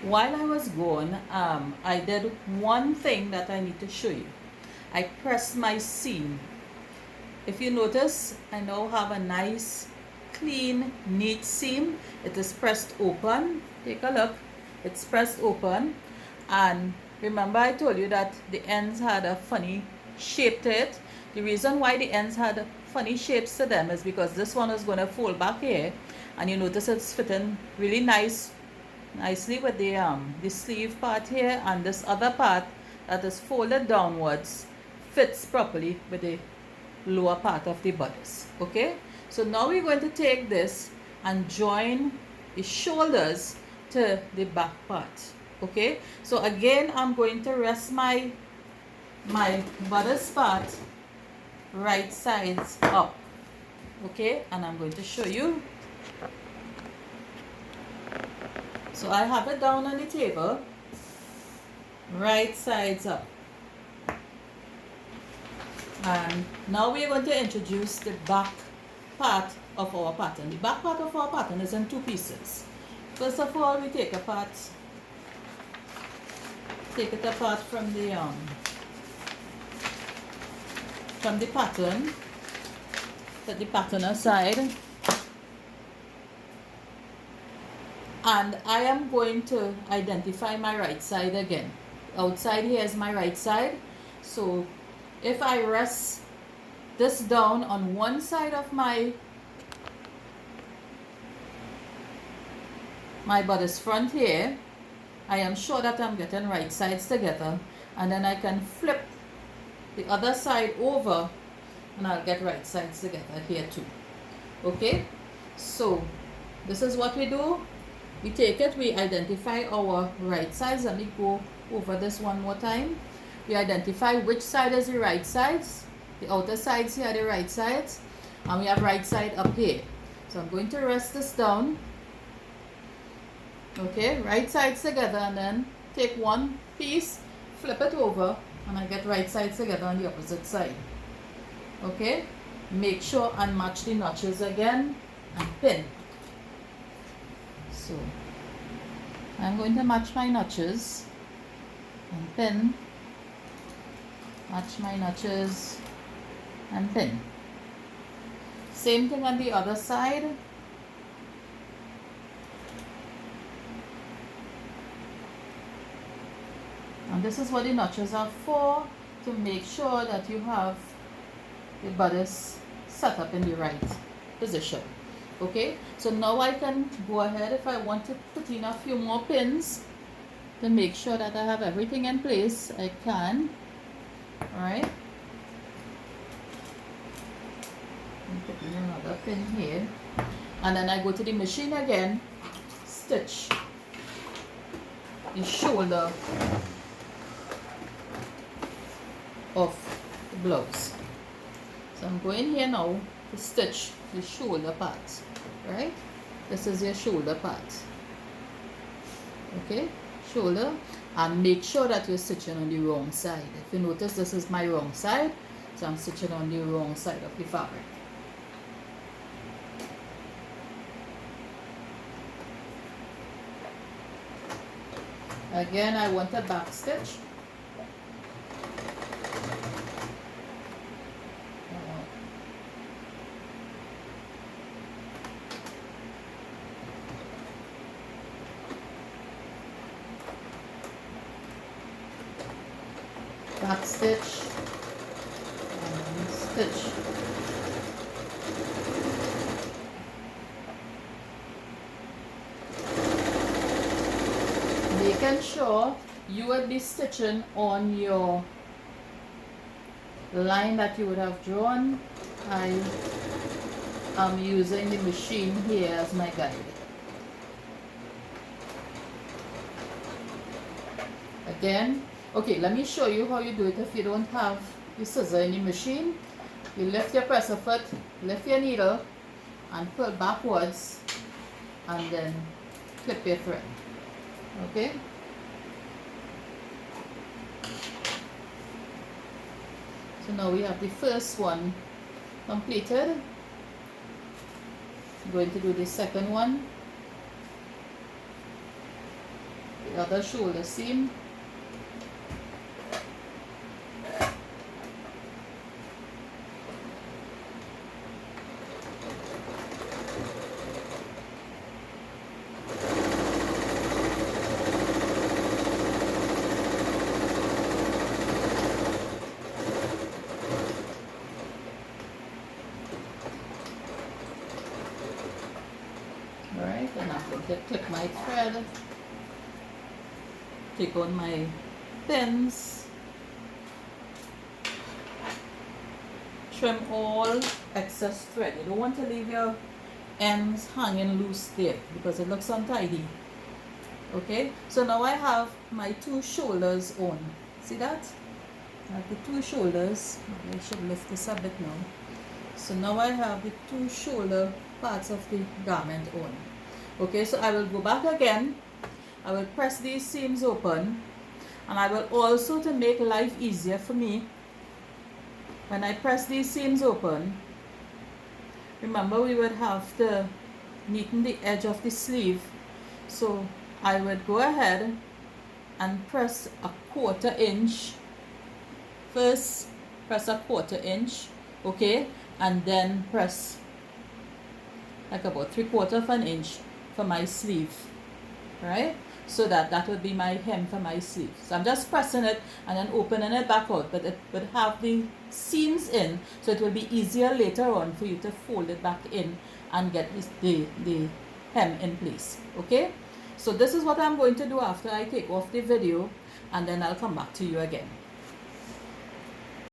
While I was gone, I did one thing that I need to show you. I pressed my seam. If you notice, I now have a nice, clean, neat seam. It is pressed open. Take a look. It's pressed open. And remember I told you that the ends had a funny shape to it. The reason why the ends had funny shapes to them is because this one is going to fold back here. And you notice it's fitting really nicely with the sleeve part here, and this other part that is folded downwards fits properly with the lower part of the bodice. Okay, so now we're going to take this and join the shoulders to the back part. Okay, so again I'm going to rest my bodice part right sides up. Okay, and I'm going to show you. So I have it down on the table, right sides up. And now we're going to introduce the back part of our pattern. The back part of our pattern is in two pieces. First of all, we take it apart from the pattern. Put the pattern aside. And I am going to identify my right side again. Outside here is my right side. So if I rest this down on one side of my bodice front here, I am sure that I'm getting right sides together, and then I can flip the other side over and I'll get right sides together here too. Okay, so this is what we do. We take it, we identify our right sides. Let me go over this one more time. We identify which side is the right sides. The outer sides here are the right sides, and we have right side up here. So I'm going to rest this down. Okay, right sides together, and then take one piece, flip it over, and I get right sides together on the opposite side. Okay, make sure and match the notches again and pin. So I'm going to match my notches and pin, match my notches and pin. Same thing on the other side. And this is what the notches are for, to make sure that you have the bodice set up in the right position. Okay, so now I can go ahead, if I want to put in a few more pins to make sure that I have everything in place, I can. Alright, put in another pin here, and then I go to the machine again, stitch the shoulder of the blouse. So I'm going here now to stitch the shoulder part. Right, this is your shoulder part. Okay, shoulder, and make sure that you're stitching on the wrong side. If you notice, this is my wrong side, so I'm stitching on the wrong side of the fabric. Again, I want a back stitch. Back stitch and stitch. Making sure you would be stitching on your line that you would have drawn. I am using the machine here as my guide. Again, okay, let me show you how you do it if you don't have the scissor in the machine. You lift your presser foot, lift your needle, and pull backwards, and then clip your thread. Okay? So now we have the first one completed. I'm going to do the second one. the other shoulder seam. Alright, and I'm going to clip my thread, take on my pins, trim all excess thread. You don't want to leave your ends hanging loose there because it looks untidy. Okay, so now I have my 2 shoulders on. See that? I have the 2 shoulders. Maybe I should lift this a bit now. So now I have the 2 shoulder parts of the garment on. Okay, so I will go back again. I will press these seams open, and I will also, to make life easier for me, when I press these seams open, remember we would have to neaten the edge of the sleeve. So I would go ahead and press a 1/4 inch. First press a 1/4 inch, okay, and then press like about 3/4 of an inch for my sleeve, right? So that would be my hem for my sleeve. So I'm just pressing it and then opening it back out, but it would have the seams in, so it will be easier later on for you to fold it back in and get the hem in place, okay? So this is what I'm going to do after I take off the video, and then I'll come back to you again.